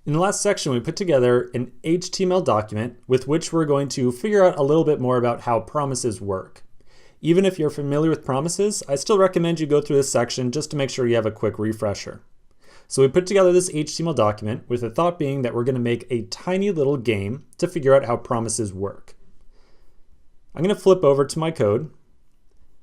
In the last section, we put together an HTML document with which we're going to figure out a little bit more about how promises work. Even if you're familiar with promises, I still recommend you go through this section just to make sure you have a quick refresher. So we put together this HTML document with the thought being that we're going to make a tiny little game to figure out how promises work. I'm going to flip over to my code.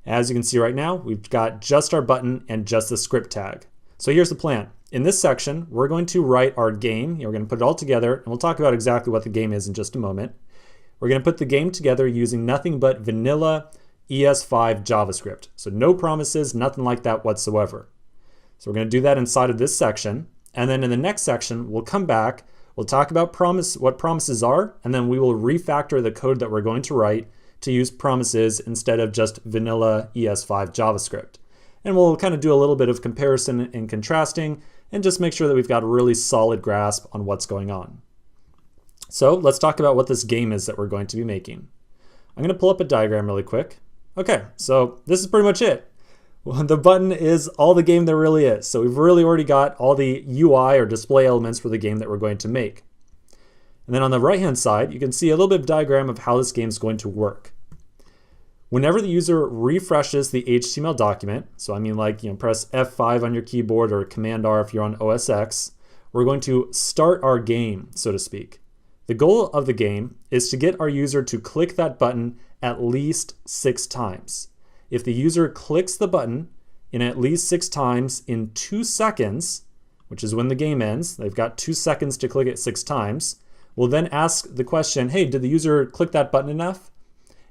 As you can see right now, we've got just our button and just the script tag. So here's the plan. In this section, we're going to write our game. We're going to put it all together, and we'll talk about exactly what the game is in just a moment. We're going to put the game together using nothing but vanilla ES5 JavaScript. So no promises, nothing like that whatsoever. So we're going to do that inside of this section. And then in the next section, we'll come back, we'll talk about what promises are, and then we will refactor the code that we're going to write to use promises instead of just vanilla ES5 JavaScript. And we'll kind of do a little bit of comparison and contrasting and just make sure that we've got a really solid grasp on what's going on. So let's talk about what this game is that we're going to be making. I'm going to pull up a diagram really quick. Okay, so this is pretty much it. Well, the button is all the game there really is. So we've really already got all the UI or display elements for the game that we're going to make. And then on the right-hand side, you can see a little bit of diagram of how this game is going to work. Whenever the user refreshes the HTML document, so I mean like press F5 on your keyboard or Command R if you're on OS X, we're going to start our game, so to speak. The goal of the game is to get our user to click that button at least 6 times. If the user clicks the button in at least 6 times in 2 seconds, which is when the game ends, they've got 2 seconds to click it 6 times, we'll then ask the question, hey, did the user click that button enough?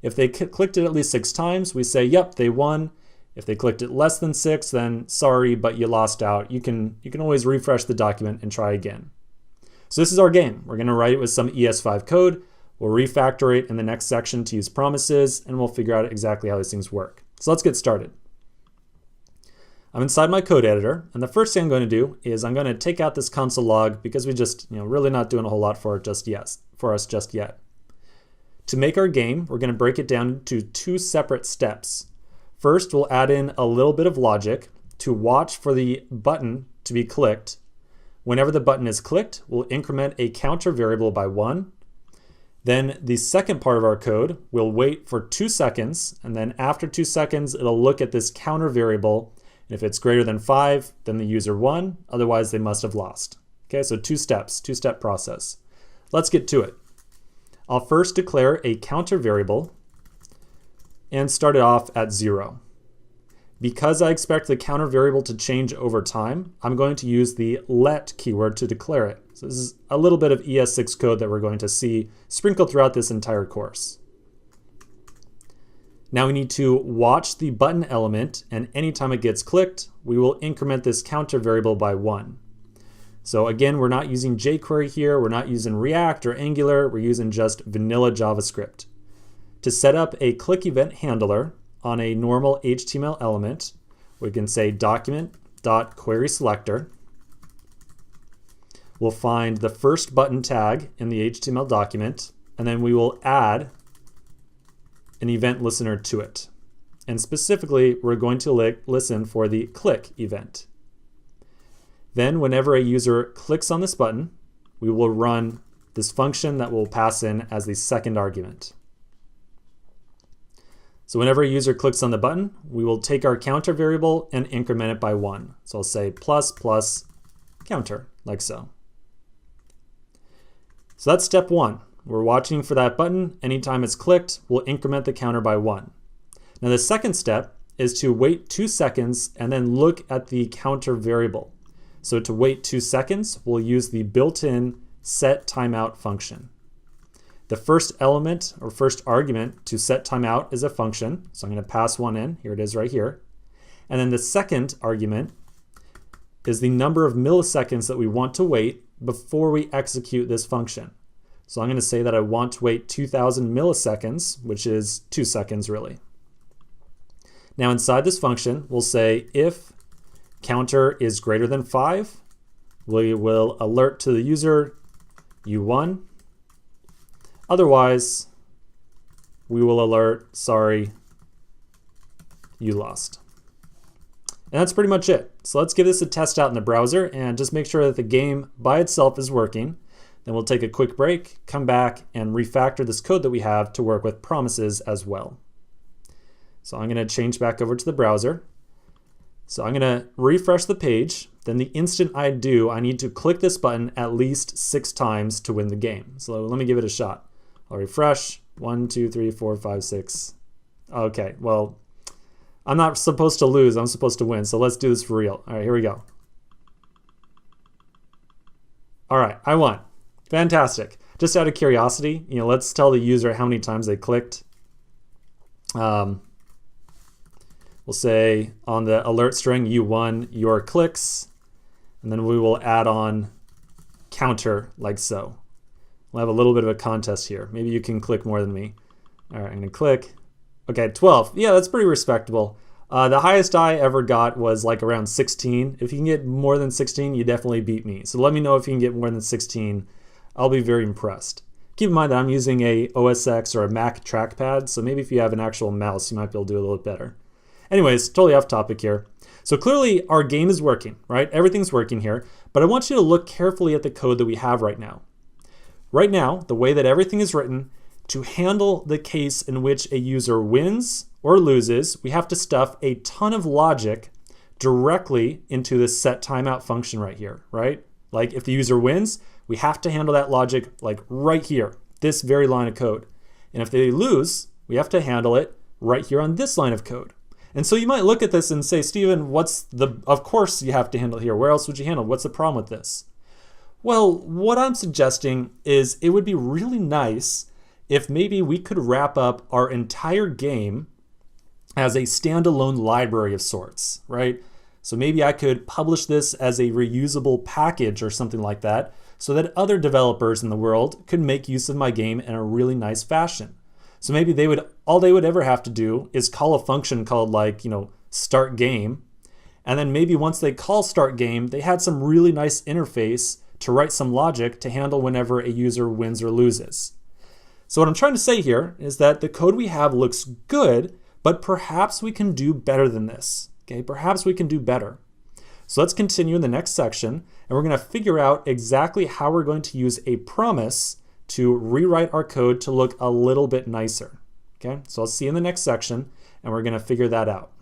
If they clicked it at least 6 times, we say, yep, they won. If they clicked it less than 6, then sorry, but you lost out. You can always refresh the document and try again. So this is our game. We're going to write it with some ES5 code. We'll refactor it in the next section to use promises, and we'll figure out exactly how these things work. So let's get started. I'm inside my code editor, and the first thing I'm going to do is I'm going to take out this console log because we just really not doing a whole lot for us just yet. To make our game, we're going to break it down into 2 separate steps. First, we'll add in a little bit of logic to watch for the button to be clicked. Whenever the button is clicked, we'll increment a counter variable by 1. Then the second part of our code, we'll wait for 2 seconds, and then after 2 seconds, it'll look at this counter variable. And if it's greater than 5, then the user won, otherwise they must have lost. Okay, so 2 steps, 2-step process. Let's get to it. I'll first declare a counter variable and start it off at 0. Because I expect the counter variable to change over time, I'm going to use the let keyword to declare it. So this is a little bit of ES6 code that we're going to see sprinkled throughout this entire course. Now we need to watch the button element, and anytime it gets clicked, we will increment this counter variable by 1. So again, we're not using jQuery here, we're not using React or Angular, we're using just vanilla JavaScript. To set up a click event handler on a normal HTML element, we can say document.querySelector. We'll find the first button tag in the HTML document, and then we will add an event listener to it. And specifically, we're going to listen for the click event. Then whenever a user clicks on this button, we will run this function that we'll pass in as the second argument. So whenever a user clicks on the button, we will take our counter variable and increment it by 1. So I'll say plus plus counter, like so. So that's step 1. We're watching for that button. Anytime it's clicked, we'll increment the counter by 1. Now the second step is to wait 2 seconds and then look at the counter variable. So to wait 2 seconds, we'll use the built-in set timeout function. The first element or first argument to set timeout is a function. So I'm going to pass one in. Here it is right here. And then the second argument is the number of milliseconds that we want to wait before we execute this function. So I'm going to say that I want to wait 2000 milliseconds, which is 2 seconds really. Now inside this function, we'll say if counter is greater than 5, we will alert to the user, you won. Otherwise, we will alert, sorry, you lost. And that's pretty much it. So let's give this a test out in the browser and just make sure that the game by itself is working. Then we'll take a quick break, come back, and refactor this code that we have to work with promises as well. So I'm going to change back over to the browser. So I'm going to refresh the page. Then the instant I do, I need to click this button at least 6 times to win the game. So let me give it a shot. I'll refresh. 1, 2, 3, 4, 5, 6. Okay, well, I'm not supposed to lose. I'm supposed to win. So let's do this for real. All right, here we go. All right, I won. Fantastic. Just out of curiosity, let's tell the user how many times they clicked. We'll say on the alert string, you won your clicks. And then we will add on counter like so. We'll have a little bit of a contest here. Maybe you can click more than me. All right, I'm gonna click. Okay, 12. Yeah, that's pretty respectable. The highest I ever got was like around 16. If you can get more than 16, you definitely beat me. So let me know if you can get more than 16. I'll be very impressed. Keep in mind that I'm using a OS X or a Mac trackpad, so maybe if you have an actual mouse, you might be able to do a little bit better. Anyways, totally off topic here. So clearly our game is working, right? Everything's working here, but I want you to look carefully at the code that we have right now. Right now, the way that everything is written, to handle the case in which a user wins or loses, we have to stuff a ton of logic directly into this set timeout function right here, right? Like if the user wins, we have to handle that logic like right here, this very line of code. And if they lose, we have to handle it right here on this line of code. And so you might look at this and say, Stephen, of course you have to handle it here. Where else would you handle it? What's the problem with this? Well, what I'm suggesting is it would be really nice if maybe we could wrap up our entire game as a standalone library of sorts, right? So maybe I could publish this as a reusable package or something like that so that other developers in the world could make use of my game in a really nice fashion. So maybe all they would ever have to do is call a function called start game. And then maybe once they call start game, they had some really nice interface to write some logic to handle whenever a user wins or loses. So what I'm trying to say here is that the code we have looks good, but perhaps we can do better than this. Okay, perhaps we can do better. So let's continue in the next section, and we're going to figure out exactly how we're going to use a promise to rewrite our code to look a little bit nicer. Okay, so I'll see you in the next section, and we're going to figure that out.